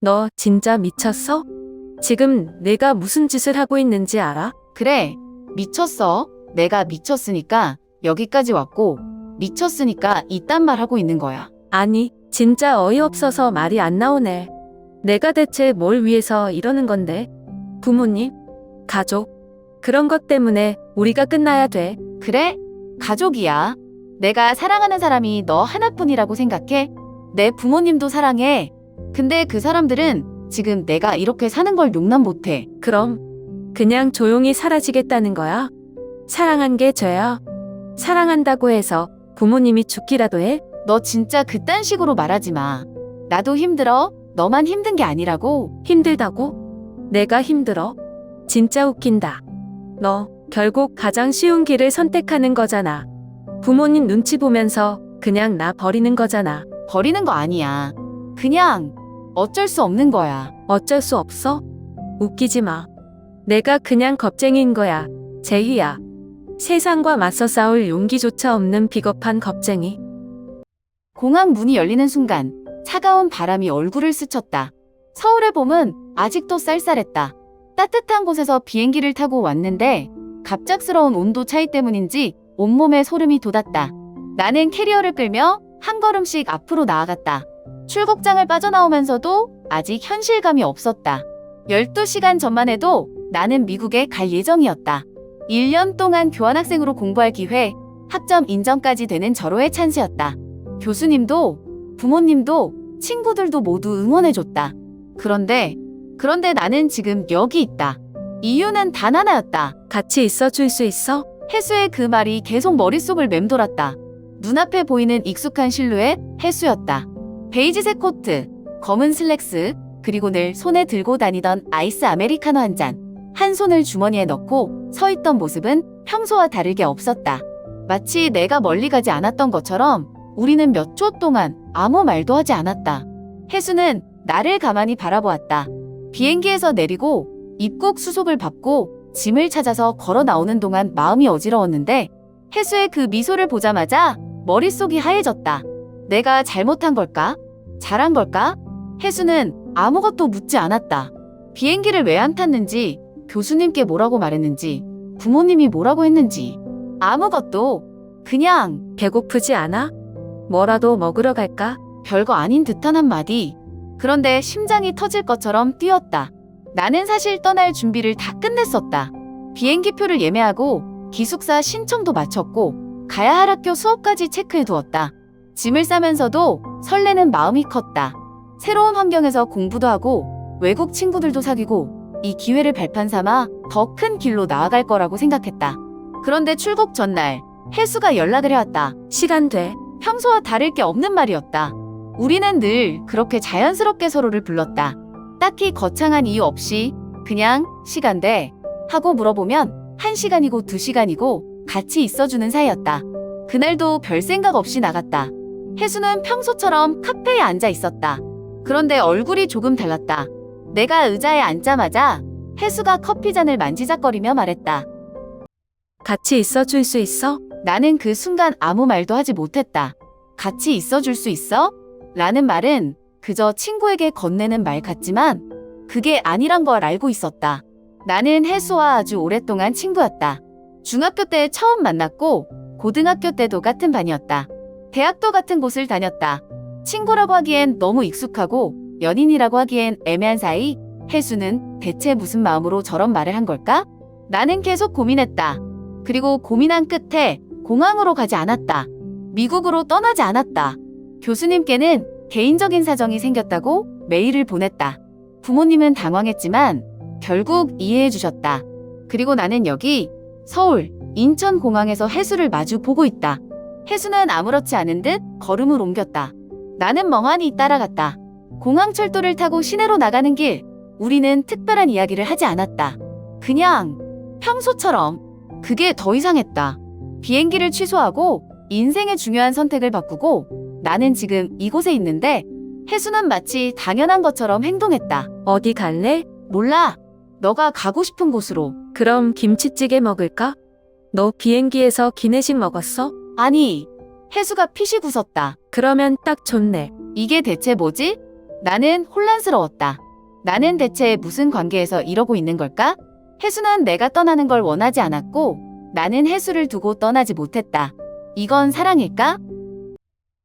너 진짜 미쳤어? 지금 내가 무슨 짓을 하고 있는지 알아? 그래, 미쳤어. 내가 미쳤으니까 여기까지 왔고, 미쳤으니까 이딴 말 하고 있는 거야. 아니, 진짜 어이없어서 말이 안 나오네. 내가 대체 뭘 위해서 이러는 건데? 부모님? 가족? 그런 것 때문에 우리가 끝나야 돼. 그래? 가족이야. 내가 사랑하는 사람이 너 하나뿐이라고 생각해? 내 부모님도 사랑해. 근데 그 사람들은 지금 내가 이렇게 사는 걸 용납 못해. 그럼 그냥 조용히 사라지겠다는 거야? 사랑한 게 죄야? 사랑한다고 해서 부모님이 죽기라도 해? 너 진짜 그딴 식으로 말하지 마. 나도 힘들어. 너만 힘든 게 아니라고. 힘들다고? 내가 힘들어? 진짜 웃긴다. 너 결국 가장 쉬운 길을 선택하는 거잖아. 부모님 눈치 보면서 그냥 나 버리는 거잖아. 버리는 거 아니야. 그냥 어쩔 수 없는 거야. 어쩔 수 없어? 웃기지 마. 내가 그냥 겁쟁이인 거야. 제희야. 세상과 맞서 싸울 용기조차 없는 비겁한 겁쟁이. 공항 문이 열리는 순간 차가운 바람이 얼굴을 스쳤다. 서울의 봄은 아직도 쌀쌀했다. 따뜻한 곳에서 비행기를 타고 왔는데 갑작스러운 온도 차이 때문인지 온몸에 소름이 돋았다. 나는 캐리어를 끌며 한 걸음씩 앞으로 나아갔다. 출국장을 빠져나오면서도 아직 현실감이 없었다. 12시간 전만 해도 나는 미국에 갈 예정이었다. 1년 동안 교환학생으로 공부할 기회, 학점 인정까지 되는 절호의 찬스였다. 교수님도, 부모님도, 친구들도 모두 응원해줬다. 그런데 나는 지금 여기 있다. 이유는 단 하나였다. 같이 있어 줄 수 있어? 혜수의 그 말이 계속 머릿속을 맴돌았다. 눈앞에 보이는 익숙한 실루엣, 혜수였다. 베이지색 코트, 검은 슬랙스, 그리고 늘 손에 들고 다니던 아이스 아메리카노 한 잔. 한 손을 주머니에 넣고 서 있던 모습은 평소와 다르게 없었다. 마치 내가 멀리 가지 않았던 것처럼 우리는 몇 초 동안 아무 말도 하지 않았다. 혜수는 나를 가만히 바라보았다. 비행기에서 내리고 입국 수속을 받고 짐을 찾아서 걸어 나오는 동안 마음이 어지러웠는데 혜수의 그 미소를 보자마자 머릿속이 하얘졌다. 내가 잘못한 걸까? 잘한 걸까? 혜수는 아무것도 묻지 않았다. 비행기를 왜 안 탔는지, 교수님께 뭐라고 말했는지, 부모님이 뭐라고 했는지 아무것도. 그냥 배고프지 않아? 뭐라도 먹으러 갈까? 별거 아닌 듯한 한마디. 그런데 심장이 터질 것처럼 뛰었다. 나는 사실 떠날 준비를 다 끝냈었다. 비행기표를 예매하고 기숙사 신청도 마쳤고 가야 할 학교 수업까지 체크해두었다. 짐을 싸면서도 설레는 마음이 컸다. 새로운 환경에서 공부도 하고 외국 친구들도 사귀고 이 기회를 발판 삼아 더 큰 길로 나아갈 거라고 생각했다. 그런데 출국 전날 혜수가 연락을 해왔다. 시간 돼. 평소와 다를 게 없는 말이었다. 우리는 늘 그렇게 자연스럽게 서로를 불렀다. 딱히 거창한 이유 없이 그냥 시간 돼 하고 물어보면 1시간이고 2시간이고 같이 있어주는 사이였다. 그날도 별 생각 없이 나갔다. 혜수는 평소처럼 카페에 앉아 있었다. 그런데 얼굴이 조금 달랐다. 내가 의자에 앉자마자 혜수가 커피잔을 만지작거리며 말했다. 같이 있어 줄 수 있어? 나는 그 순간 아무 말도 하지 못했다. 같이 있어줄 수 있어? 라는 말은 그저 친구에게 건네는 말 같지만 그게 아니란 걸 알고 있었다. 나는 혜수와 아주 오랫동안 친구였다. 중학교 때 처음 만났고 고등학교 때도 같은 반이었다. 대학도 같은 곳을 다녔다. 친구라고 하기엔 너무 익숙하고 연인이라고 하기엔 애매한 사이. 혜수는 대체 무슨 마음으로 저런 말을 한 걸까? 나는 계속 고민했다. 그리고 고민한 끝에 공항으로 가지 않았다. 미국으로 떠나지 않았다. 교수님께는 개인적인 사정이 생겼다고 메일을 보냈다. 부모님은 당황했지만 결국 이해해 주셨다. 그리고 나는 여기 서울, 인천공항에서 혜수를 마주 보고 있다. 혜수는 아무렇지 않은 듯 걸음을 옮겼다. 나는 멍하니 따라갔다. 공항철도를 타고 시내로 나가는 길, 우리는 특별한 이야기를 하지 않았다. 그냥 평소처럼. 그게 더 이상했다. 비행기를 취소하고 인생의 중요한 선택을 바꾸고 나는 지금 이곳에 있는데 혜수는 마치 당연한 것처럼 행동했다. 어디 갈래? 몰라. 너가 가고 싶은 곳으로. 그럼 김치찌개 먹을까? 너 비행기에서 기내식 먹었어? 아니, 혜수가 피식 웃었다. 그러면 딱 좋네. 이게 대체 뭐지? 나는 혼란스러웠다. 나는 대체 무슨 관계에서 이러고 있는 걸까? 혜수는 내가 떠나는 걸 원하지 않았고 나는 혜수를 두고 떠나지 못했다. 이건 사랑일까?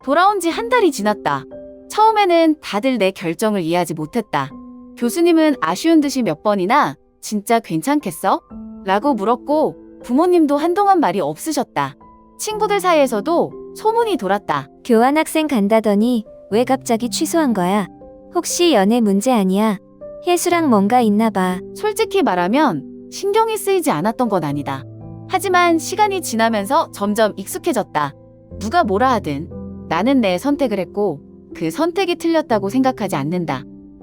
돌아온 지 한 달이 지났다. 처음에는 다들 내 결정을 이해하지 못했다. 교수님은 아쉬운 듯이 몇 번이나 진짜 괜찮겠어? 라고 물었고 부모님도 한동안 말이 없으셨다. 친구들 사이에서도 소문이 돌았다. 교환학생 간다더니 왜 갑자기 취소한 거야? 혹시 연애 문제 아니야? 혜수랑 뭔가 있나 봐. 솔직히 말하면 신경이 쓰이지 않았던 건 아니다. 하지만 시간이 지나면서 점점 익숙해졌다. 누가 뭐라 하든 나는 내 선택을 했고 그 선택이 틀렸다고 생각하지 않는다.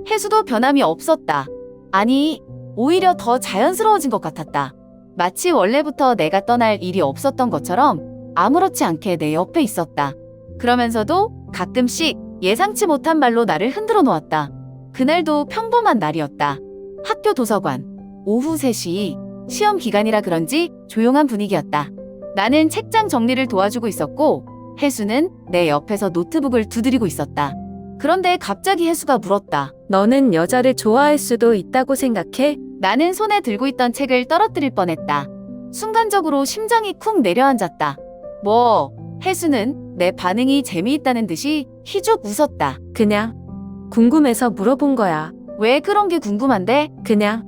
혜수도 변함이 없었다. 아니, 오히려 더 자연스러워진 것 같았다. 마치 원래부터 내가 떠날 일이 없었던 것처럼 아무렇지 않게 내 옆에 있었다. 그러면서도 가끔씩 예상치 못한 말로 나를 흔들어 놓았다. 그날도 평범한 날이었다. 학교 도서관. 오후 3시. 시험 기간이라 그런지 조용한 분위기였다. 나는 책장 정리를 도와주고 있었고 혜수는 내 옆에서 노트북을 두드리고 있었다. 그런데 갑자기 혜수가 물었다. 너는 여자를 좋아할 수도 있다고 생각해? 나는 손에 들고 있던 책을 떨어뜨릴 뻔했다. 순간적으로 심장이 쿵 내려앉았다. 뭐, 혜수는 내 반응이 재미있다는 듯이 희죽 웃었다. 그냥 궁금해서 물어본 거야. 왜 그런 게 궁금한데? 그냥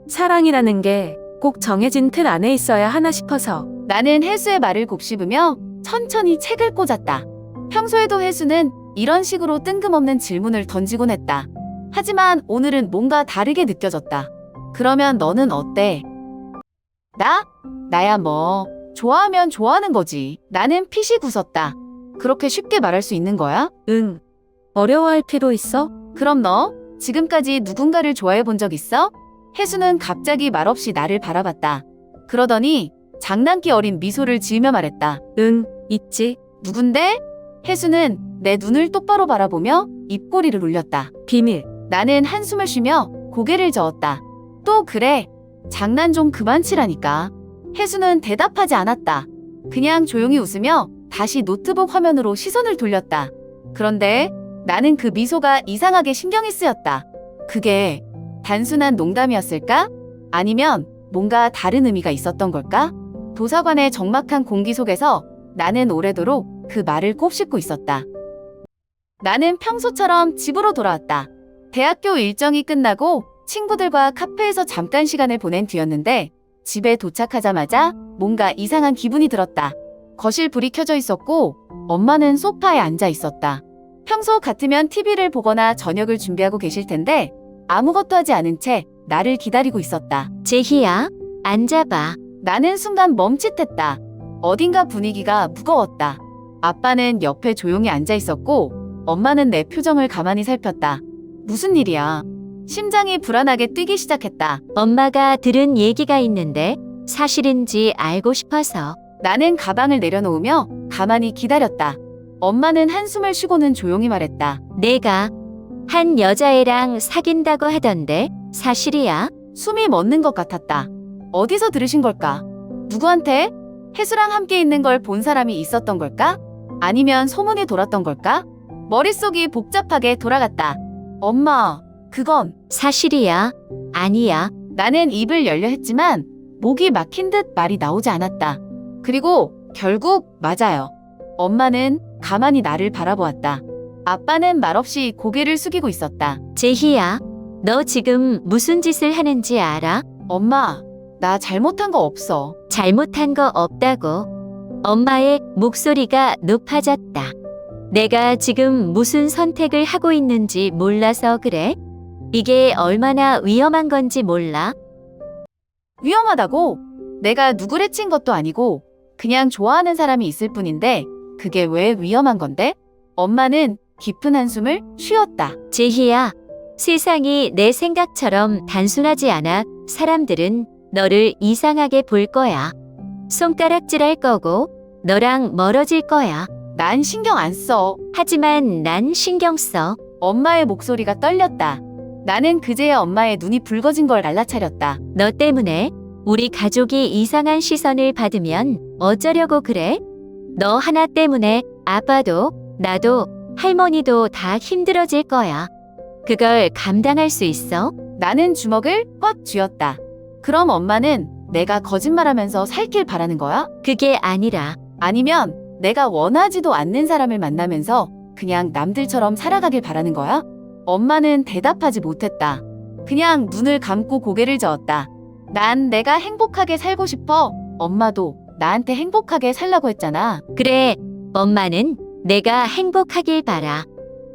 사랑이라는 게 꼭 정해진 틀 안에 있어야 하나 싶어서. 나는 혜수의 말을 곱씹으며 천천히 책을 꽂았다. 평소에도 혜수는 이런 식으로 뜬금없는 질문을 던지곤 했다. 하지만 오늘은 뭔가 다르게 느껴졌다. 그러면 너는 어때? 나야 뭐 좋아하면 좋아하는 거지. 나는 피식 웃었다. 그렇게 쉽게 말할 수 있는 거야? 응. 어려워할 필요 있어? 그럼 너 지금까지 누군가를 좋아해 본 적 있어? 혜수는 갑자기 말없이 나를 바라봤다. 그러더니 장난기 어린 미소를 지으며 말했다. 응, 있지. 누군데? 혜수는 내 눈을 똑바로 바라보며 입꼬리를 울렸다. 비밀. 나는 한숨을 쉬며 고개를 저었다. 또 그래. 장난 좀 그만 치라니까. 혜수는 대답하지 않았다. 그냥 조용히 웃으며 다시 노트북 화면으로 시선을 돌렸다. 그런데 나는 그 미소가 이상하게 신경이 쓰였다. 그게 단순한 농담이었을까? 아니면 뭔가 다른 의미가 있었던 걸까? 도서관의 적막한 공기 속에서 나는 오래도록 그 말을 곱씹고 있었다. 나는 평소처럼 집으로 돌아왔다. 대학교 일정이 끝나고 친구들과 카페에서 잠깐 시간을 보낸 뒤였는데 집에 도착하자마자 뭔가 이상한 기분이 들었다. 거실 불이 켜져 있었고 엄마는 소파에 앉아 있었다. 평소 같으면 TV를 보거나 저녁을 준비하고 계실 텐데 아무것도 하지 않은 채 나를 기다리고 있었다. 제희야, 앉아봐. 나는 순간 멈칫했다. 어딘가 분위기가 무거웠다. 아빠는 옆에 조용히 앉아 있었고 엄마는 내 표정을 가만히 살폈다. 무슨 일이야? 심장이 불안하게 뛰기 시작했다. 엄마가 들은 얘기가 있는데 사실인지 알고 싶어서. 나는 가방을 내려놓으며 가만히 기다렸다. 엄마는 한숨을 쉬고는 조용히 말했다. 내가 한 여자애랑 사귄다고 하던데 사실이야? 숨이 멎는 것 같았다. 어디서 들으신 걸까? 누구한테? 혜수랑 함께 있는 걸 본 사람이 있었던 걸까? 아니면 소문이 돌았던 걸까? 머릿속이 복잡하게 돌아갔다. 엄마, 그건 사실이야. 아니야. 나는 입을 열려 했지만 목이 막힌 듯 말이 나오지 않았다. 그리고 결국 맞아요. 엄마는 가만히 나를 바라보았다. 아빠는 말없이 고개를 숙이고 있었다. 제희야, 너 지금 무슨 짓을 하는지 알아? 엄마, 나 잘못한 거 없어. 잘못한 거 없다고. 엄마의 목소리가 높아졌다. 내가 지금 무슨 선택을 하고 있는지 몰라서 그래? 이게 얼마나 위험한 건지 몰라? 위험하다고? 내가 누구를 친 것도 아니고 그냥 좋아하는 사람이 있을 뿐인데 그게 왜 위험한 건데? 엄마는 깊은 한숨을 쉬었다. 제희야, 세상이 내 생각처럼 단순하지 않아. 사람들은 너를 이상하게 볼 거야. 손가락질할 거고 너랑 멀어질 거야. 난 신경 안 써. 하지만 난 신경 써. 엄마의 목소리가 떨렸다. 나는 그제야 엄마의 눈이 붉어진 걸 알아차렸다. 너 때문에 우리 가족이 이상한 시선을 받으면 어쩌려고 그래? 너 하나 때문에 아빠도 나도 할머니도 다 힘들어질 거야. 그걸 감당할 수 있어? 나는 주먹을 꽉 쥐었다. 그럼 엄마는 내가 거짓말하면서 살길 바라는 거야? 그게 아니라 아니면 내가 원하지도 않는 사람을 만나면서 그냥 남들처럼 살아가길 바라는 거야? 엄마는 대답하지 못했다. 그냥 눈을 감고 고개를 저었다. 난 내가 행복하게 살고 싶어. 엄마도 나한테 행복하게 살라고 했잖아. 그래, 엄마는 내가 행복하길 바라.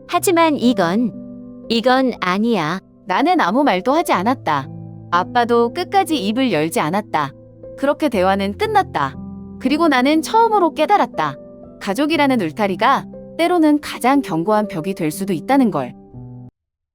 하지만 이건 아니야. 나는 아무 말도 하지 않았다. 아빠도 끝까지 입을 열지 않았다. 그렇게 대화는 끝났다. 그리고 나는 처음으로 깨달았다. 가족이라는 울타리가 때로는 가장 견고한 벽이 될 수도 있다는 걸.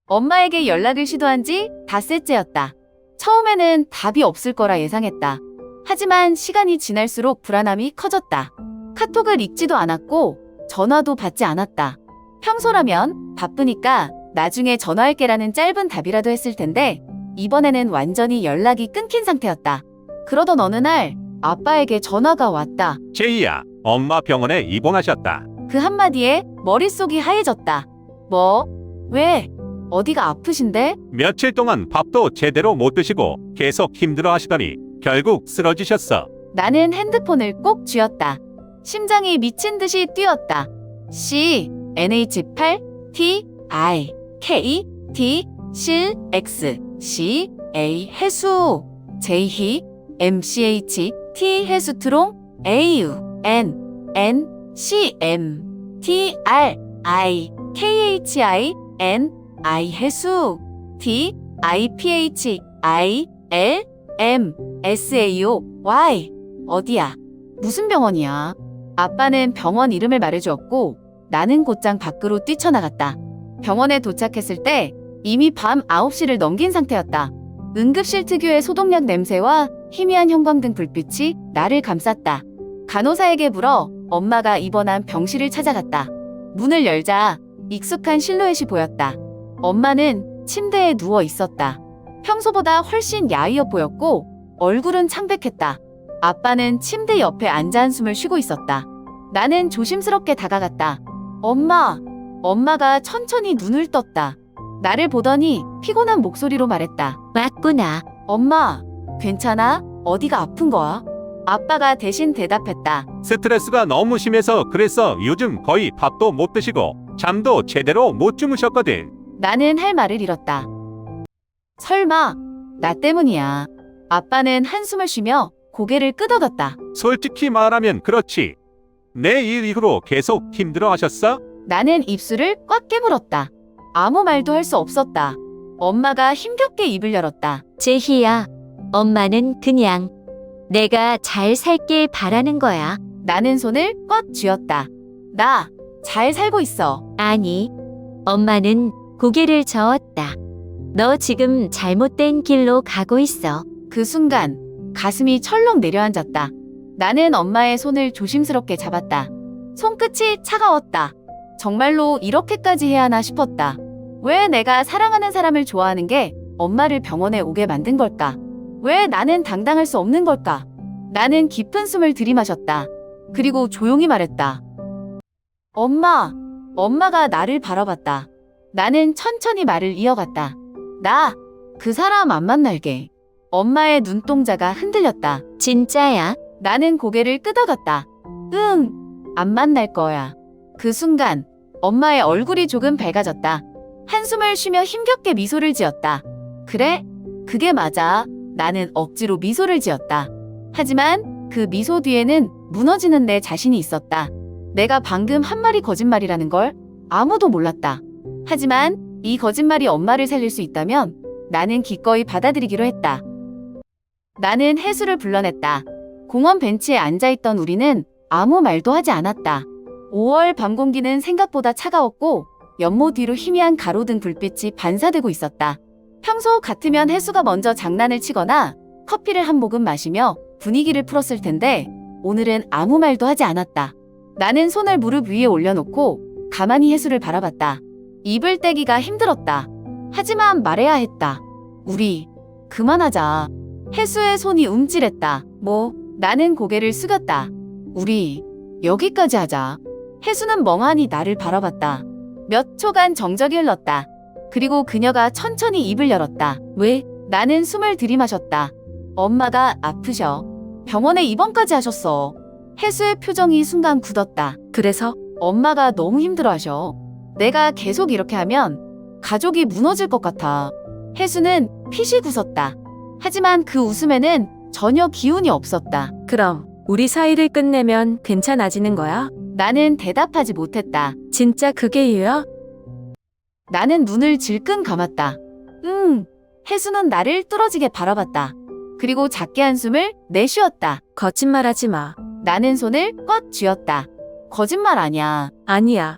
엄마에게 연락을 시도한 지 닷새째였다. 처음에는 답이 없을 거라 예상했다. 하지만 시간이 지날수록 불안함이 커졌다. 카톡을 읽지도 않았고 전화도 받지 않았다. 평소라면 바쁘니까 나중에 전화할게라는 짧은 답이라도 했을 텐데 이번에는 완전히 연락이 끊긴 상태였다. 그러던 어느 날 아빠에게 전화가 왔다. 제이야, 엄마 병원에 입원하셨다. 그 한마디에 머릿속이 하얘졌다. 뭐? 왜? 어디가 아프신데? 며칠 동안 밥도 제대로 못 드시고 계속 힘들어 하시더니 결국 쓰러지셨어. 나는 핸드폰을 꼭 쥐었다. 심장이 미친 듯이 뛰었다. C, NH8, T, I, K, T, 실, X, C, A, 해수, J, MCH, T, 해수트롱, AU, N, C, M, T, R, I, KHI, N, I, 해수, T, IPH, I, L, M, SAO, Y. 어디야? 무슨 병원이야? 아빠는 병원 이름을 말해주었고 나는 곧장 밖으로 뛰쳐나갔다. 병원에 도착했을 때 이미 밤 9시를 넘긴 상태였다. 응급실 특유의 소독약 냄새와 희미한 형광등 불빛이 나를 감쌌다. 간호사에게 물어 엄마가 입원한 병실을 찾아갔다. 문을 열자 익숙한 실루엣이 보였다. 엄마는 침대에 누워 있었다. 평소보다 훨씬 야위어 보였고 얼굴은 창백했다. 아빠는 침대 옆에 앉아 한숨을 쉬고 있었다. 나는 조심스럽게 다가갔다. 엄마가 천천히 눈을 떴다. 나를 보더니 피곤한 목소리로 말했다. 왔구나. 엄마, 괜찮아? 어디가 아픈 거야? 아빠가 대신 대답했다. 스트레스가 너무 심해서 그래서 요즘 거의 밥도 못 드시고 잠도 제대로 못 주무셨거든. 나는 할 말을 잃었다. 설마, 나 때문이야. 아빠는 한숨을 쉬며 고개를 끄덕였다. 솔직히 말하면 그렇지. 내 일 이후로 계속 힘들어 하셨어? 나는 입술을 꽉 깨물었다. 아무 말도 할 수 없었다. 엄마가 힘겹게 입을 열었다. 제희야, 엄마는 그냥 내가 잘 살길 바라는 거야. 나는 손을 꽉 쥐었다. 나 잘 살고 있어. 아니, 엄마는 고개를 저었다. 너 지금 잘못된 길로 가고 있어. 그 순간 가슴이 철렁 내려앉았다. 나는 엄마의 손을 조심스럽게 잡았다. 손끝이 차가웠다. 정말로 이렇게까지 해야 하나 싶었다. 왜 내가 사랑하는 사람을 좋아하는 게 엄마를 병원에 오게 만든 걸까? 왜 나는 당당할 수 없는 걸까? 나는 깊은 숨을 들이마셨다. 그리고 조용히 말했다. 엄마가 나를 바라봤다. 나는 천천히 말을 이어갔다. 나 그 사람 안 만날게. 엄마의 눈동자가 흔들렸다. 진짜야? 나는 고개를 끄덕였다. 응, 안 만날 거야. 그 순간 엄마의 얼굴이 조금 밝아졌다. 한숨을 쉬며 힘겹게 미소를 지었다. 그래? 그게 맞아. 나는 억지로 미소를 지었다. 하지만 그 미소 뒤에는 무너지는 내 자신이 있었다. 내가 방금 한 말이 거짓말이라는 걸 아무도 몰랐다. 하지만 이 거짓말이 엄마를 살릴 수 있다면 나는 기꺼이 받아들이기로 했다. 나는 해수를 불러냈다. 공원 벤치에 앉아있던 우리는 아무 말도 하지 않았다. 5월 밤 공기는 생각보다 차가웠고 연못 뒤로 희미한 가로등 불빛이 반사되고 있었다. 평소 같으면 해수가 먼저 장난을 치거나 커피를 한 모금 마시며 분위기를 풀었을 텐데 오늘은 아무 말도 하지 않았다. 나는 손을 무릎 위에 올려놓고 가만히 해수를 바라봤다. 입을 떼기가 힘들었다. 하지만 말해야 했다. 우리 그만하자. 해수의 손이 움찔했다. 뭐? 나는 고개를 숙였다. 우리 여기까지 하자. 해수는 멍하니 나를 바라봤다. 몇 초간 정적이 흘렀다. 그리고 그녀가 천천히 입을 열었다. 왜? 나는 숨을 들이마셨다. 엄마가 아프셔. 병원에 입원까지 하셨어. 혜수의 표정이 순간 굳었다. 그래서? 엄마가 너무 힘들어하셔. 내가 계속 이렇게 하면 가족이 무너질 것 같아. 혜수는 피식 웃었다. 하지만 그 웃음에는 전혀 기운이 없었다. 그럼 우리 사이를 끝내면 괜찮아지는 거야? 나는 대답하지 못했다. 진짜 그게 이유야? 나는 눈을 질끈 감았다. 혜수는 나를 뚫어지게 바라봤다. 그리고 작게 한숨을 내쉬었다. 거짓말하지 마. 나는 손을 꽉 쥐었다. 거짓말 아니야. 아니야.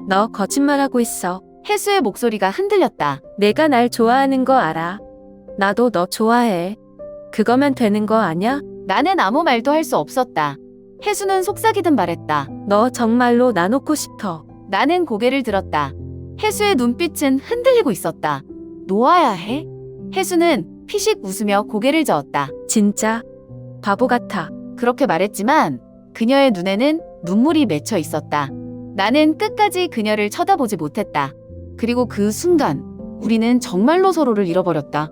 너 거짓말하고 있어. 혜수의 목소리가 흔들렸다. 내가 날 좋아하는 거 알아. 나도 너 좋아해. 그거면 되는 거 아냐? 나는 아무 말도 할 수 없었다. 혜수는 속삭이듯 말했다. 너 정말로 나 놓고 싶어. 나는 고개를 들었다. 혜수의 눈빛은 흔들리고 있었다. 놓아야 해? 혜수는 피식 웃으며 고개를 저었다. 진짜 바보 같아. 그렇게 말했지만 그녀의 눈에는 눈물이 맺혀 있었다. 나는 끝까지 그녀를 쳐다보지 못했다. 그리고 그 순간 우리는 정말로 서로를 잃어버렸다.